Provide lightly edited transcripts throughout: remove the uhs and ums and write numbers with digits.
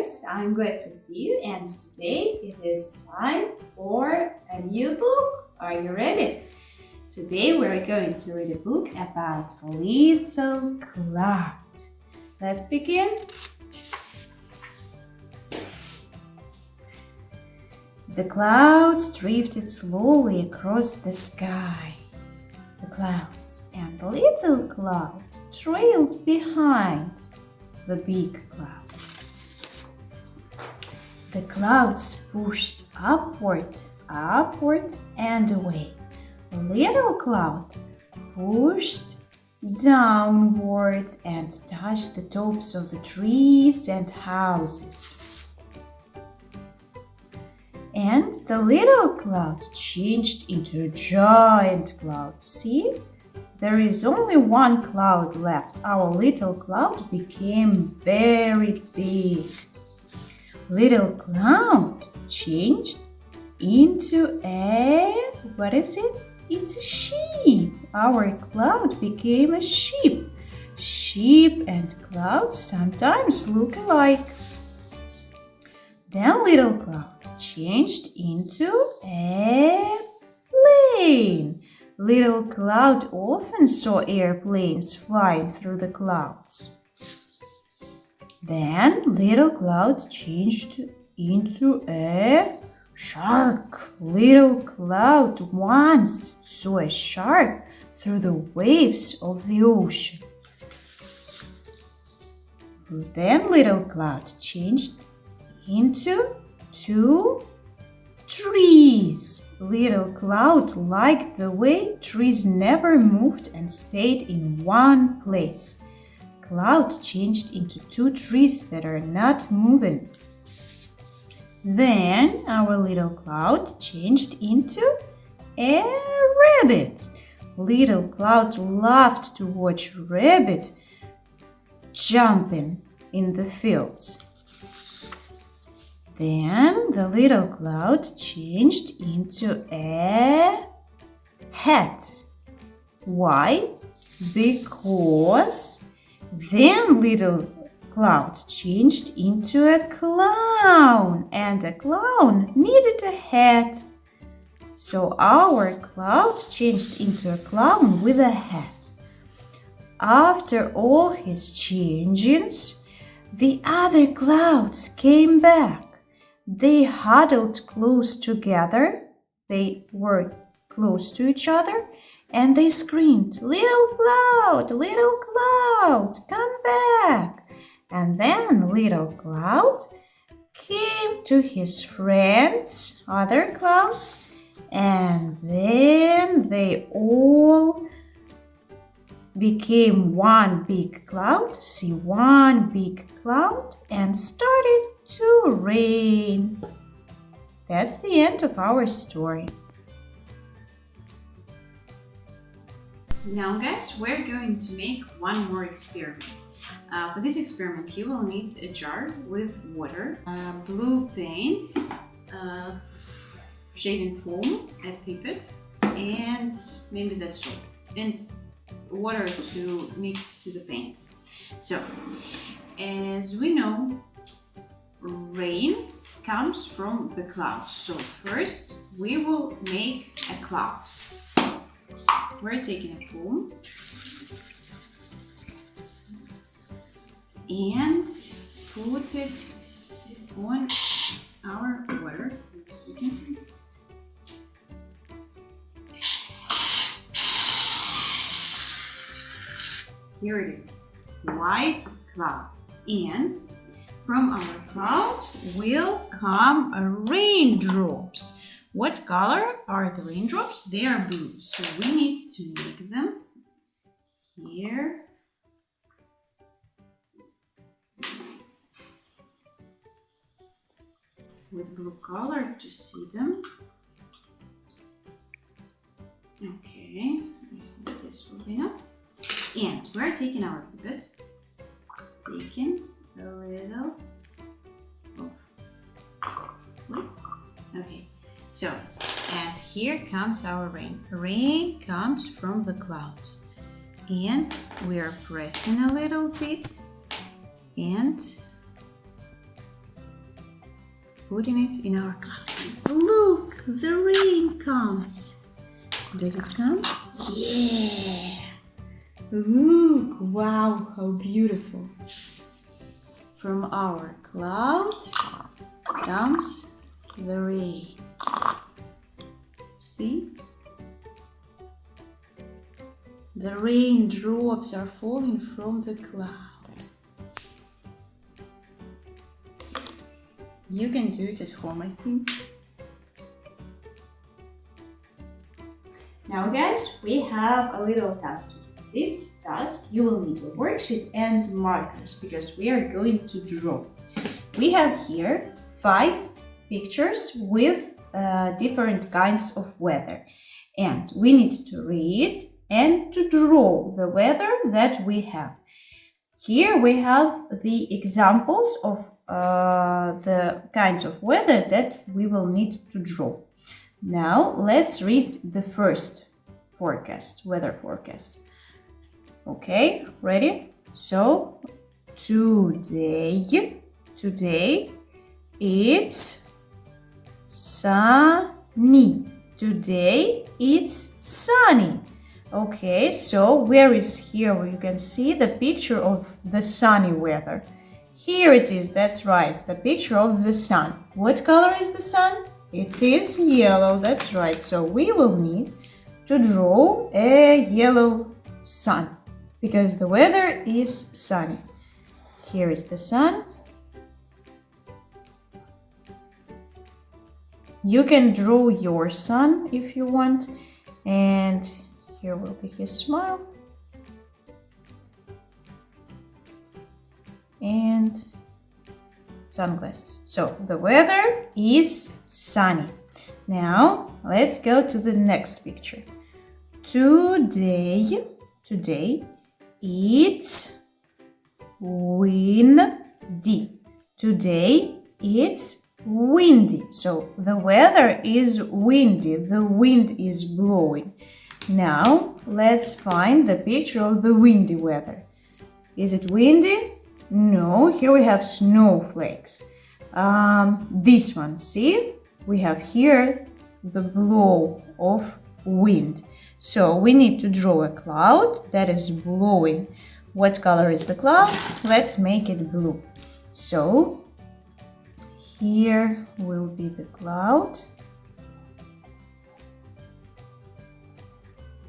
guys, I'm glad to see you, and today it is time for a new book. Are you ready? Today we're going to read a book about little clouds. Let's begin. The clouds drifted slowly across the sky. The clouds and the little cloud trailed behind the big clouds. The clouds pushed upward, and away. The little cloud pushed downward and touched the tops of the trees and houses. And the little cloud changed into a giant cloud. See? There is only one cloud left. Our little cloud became very big. Little cloud changed into what is it? It's a sheep. Our cloud became a sheep. Sheep and clouds sometimes look alike. Then little cloud changed into a plane. Little cloud often saw airplanes flying through the clouds. Then little cloud changed into a shark. Little cloud once saw a shark through the waves of the ocean. Then little cloud changed into two trees. Little cloud liked the way trees never moved and stayed in one place. Cloud changed into two trees that are not moving. Then our little cloud changed into a rabbit. Little cloud loved to watch rabbit jumping in the fields. Then the little cloud changed into a hat. Why? Because then little cloud changed into a clown, and a clown needed a hat. So our cloud changed into a clown with a hat. After all his changings, the other clouds came back. They huddled close together. They were close to each other, and they screamed, "Little cloud, come back!" And then little cloud came to his friends, other clouds, and then they all became one big cloud, one big cloud, and started to rain. That's the end of our story. Now guys, we're going to make one more experiment. For this experiment you will need a jar with water, blue paint, shaving foam, a pipette, and maybe that's all. And water to mix the paints. So, as we know, rain comes from the clouds. So first we will make a cloud. We're taking a foam and put it on our water. Here it is, white cloud, and from our cloud will come raindrops. What color are the raindrops? They are blue, so we need to make them here. With blue color to see them. Okay, I hope this will be enough. And we're taking our pipette, taking a little of. Okay, so, and here comes our rain. Rain comes from the clouds. And we are pressing a little bit and putting it in our cloud. Look, the rain comes. Does it come? Yeah! Look, wow, how beautiful. From our cloud comes the rain. See? The raindrops are falling from the cloud. You can do it at home, I think. Now guys, we have a little task to do. This task, you will need a worksheet and markers because we are going to draw. We have here 5 pictures with different kinds of weather. And we need to read and to draw the weather that we have. Here we have the examples of the kinds of weather that we will need to draw. Now let's read the first forecast, weather forecast. Okay, ready? So today it's sunny. Today it's sunny. Okay, so where is here where you can see the picture of the sunny weather? Here it is, that's right, the picture of the sun. What color is the sun? It is yellow, that's right. So we will need to draw a yellow sun because the weather is sunny. Here is the sun. You can draw your sun if you want, and here will be his smile. And sunglasses. So the weather is sunny. Now let's go to the next picture. Today it's windy. Today it's windy. So the weather is windy. The wind is blowing. Now let's find the picture of the windy weather. Is it windy? No, here we have snowflakes. This one, see? We have here the blow of wind. So we need to draw a cloud that is blowing. What color is the cloud? Let's make it blue. So here will be the cloud.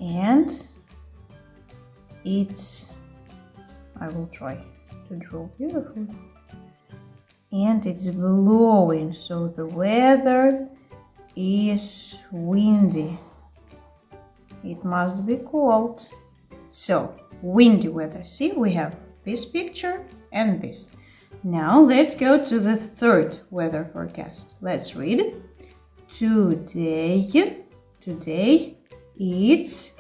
And I will try to draw beautifully. And it's blowing, so the weather is windy. It must be cold. So, windy weather. See, we have this picture and this. Now let's go to the third weather forecast. Let's read. Today it's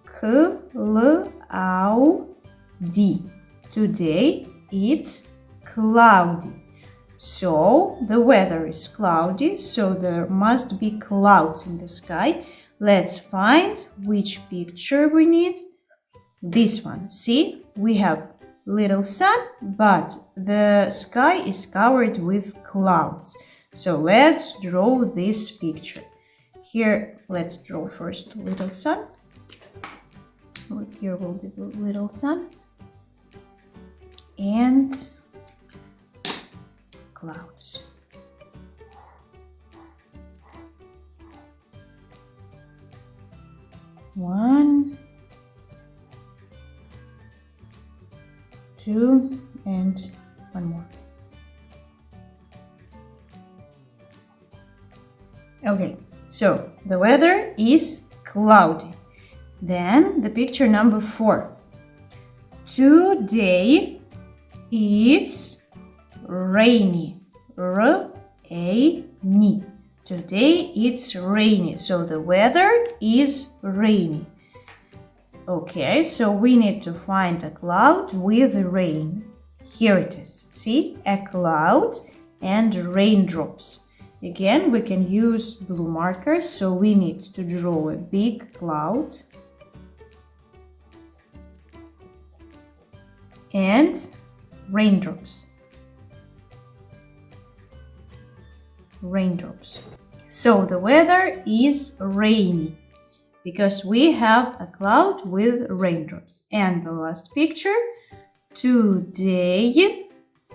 cloudy. Today it's cloudy. So the weather is cloudy, so there must be clouds in the sky. Let's find which picture we need. This one. See, we have little sun, but the sky is covered with clouds. So let's draw this picture. Here, let's draw first little sun. Here will be the little sun. And clouds. One, two, and one more. Okay, so the weather is cloudy. Then the picture number 4. Today it's rainy. Rainy. Today it's rainy. So the weather is rainy. Okay, so we need to find a cloud with rain. Here it is. See, a cloud and raindrops. Again, we can use blue markers, so we need to draw a big cloud and raindrops. raindrops. So the weather is rainy because we have a cloud with raindrops. And the last picture, today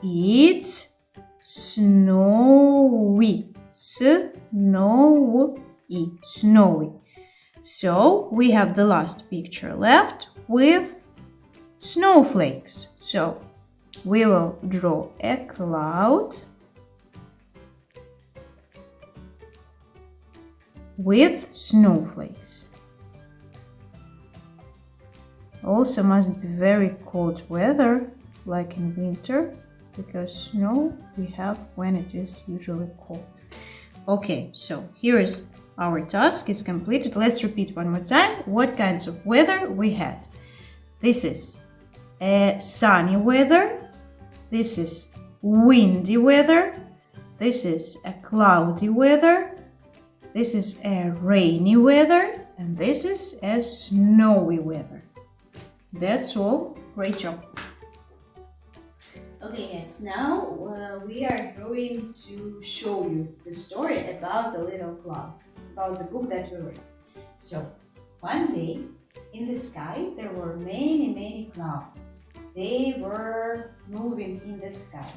it's snowy. Snowy. So we have the last picture left with snowflakes. So we will draw a cloud with snowflakes. Also must be very cold weather, like in winter, because snow we have when it is usually cold. Okay, so here is our task is completed. Let's repeat one more time what kinds of weather we had. This is a sunny weather, this is windy weather, this is a cloudy weather, this is a rainy weather, and this is a snowy weather. That's all. Great job. Okay, guys, now we are going to show you the story about the little cloud, about the book that we read. So, one day in the sky there were many clouds. They were moving in the sky,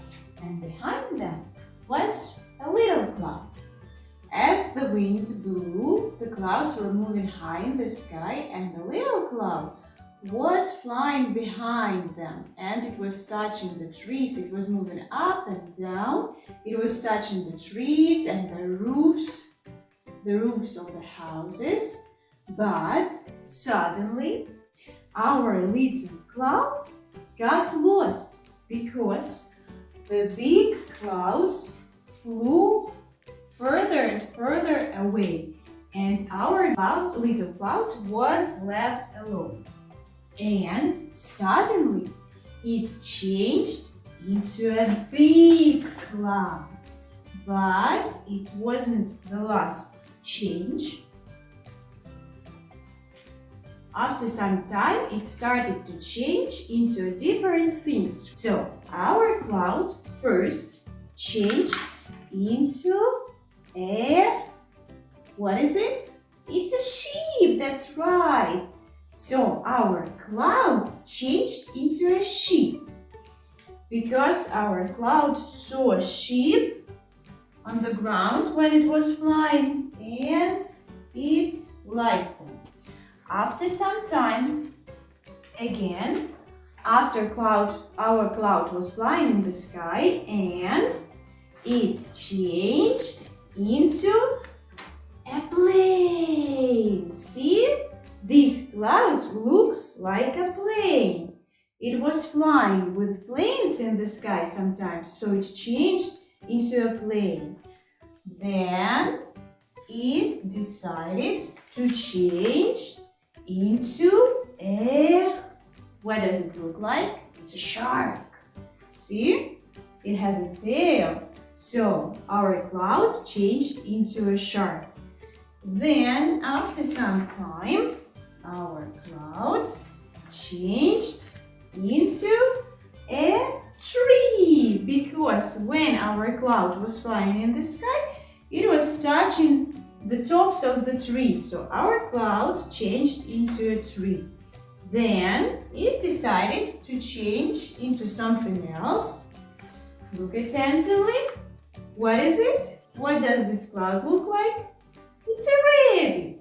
and behind them was a little cloud. As the wind blew, the clouds were moving high in the sky, and the little cloud was flying behind them, and it was touching the trees. It was moving up and down. It was touching the trees and the roofs of the houses. But suddenly our little cloud got lost because the big clouds flew further and further away, and our little cloud was left alone. And suddenly it changed into a big cloud. But it wasn't the last change. After some time, it started to change into different things. So our cloud first changed into what is it? It's a sheep, that's right. So our cloud changed into a sheep because our cloud saw a sheep on the ground when it was flying, and it liked them. After some time, again, our cloud was flying in the sky, and it changed into a plane. See? This cloud looks like a plane. It was flying with planes in the sky sometimes, so it changed into a plane. Then it decided to change into what does it look like? It's a shark. See? It has a tail. So our cloud changed into a shark. Then after some time, our cloud changed into a tree, because when our cloud was flying in the sky, it was touching the tops of the trees. So our cloud changed into a tree. Then it decided to change into something else. Look attentively. What is it? What does this cloud look like? It's a rabbit.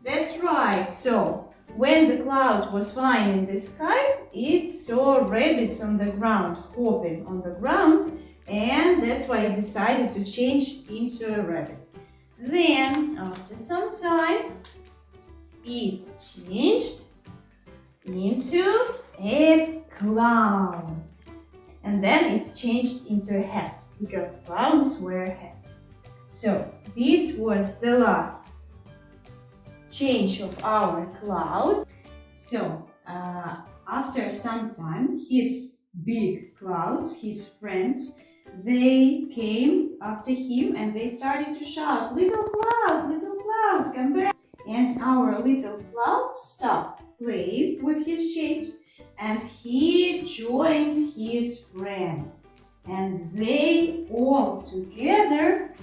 That's right. So when the cloud was flying in the sky, it saw rabbits on the ground, hopping on the ground, and that's why it decided to change into a rabbit. Then, after some time, it changed into a clown. And then it changed into a hat, because clowns wear hats. So, this was the last change of our cloud. So, after some time, his big clouds, his friends, they came after him and they started to shout, little cloud, come back. And our little cloud stopped playing with his shapes and he joined his friends. And they all together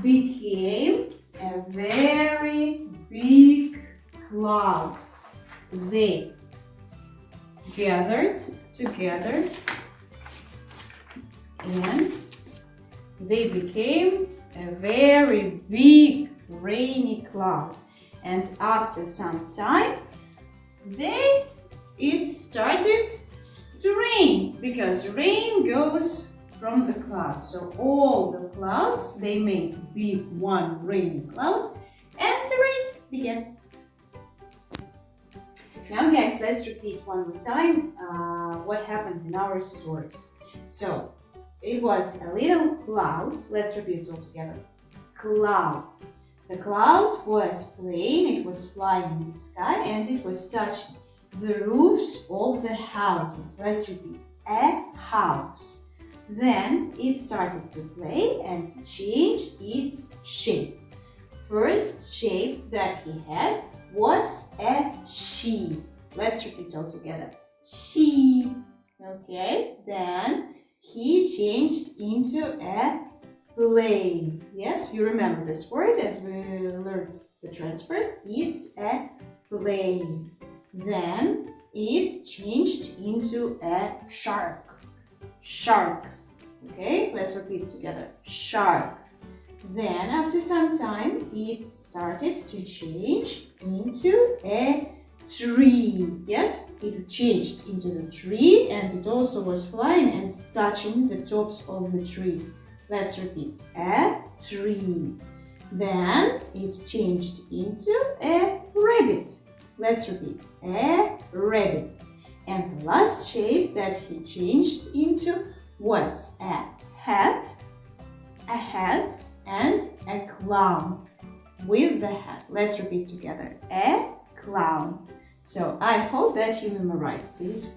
became a very big cloud. They gathered together and they became a very big rainy cloud. And after some time, it started to rain, because rain goes from the clouds. So all the clouds, they made big one rainy cloud, and the rain began. Now guys, let's repeat one more time what happened in our story. So it was a little cloud. Let's repeat it all together. Cloud. The cloud was playing, it was flying in the sky, and it was touching the roofs of the houses. Let's repeat. A house. Then it started to play and change its shape. First shape that he had was a sheep. Let's repeat all together. Sheep. Okay, then he changed into a plane. Yes, you remember this word as we learned the transfer. It's a plane. Then it changed into a shark. Shark. Okay, let's repeat it together. Shark. Then after some time, it started to change into a tree. Yes, it changed into the tree, and it also was flying and touching the tops of the trees. Let's repeat. A tree. Then it changed into a rabbit. Let's repeat. A rabbit. And the last shape that he changed into was a hat, and a clown with the hat. Let's repeat together. A clown. So I hope that you memorized this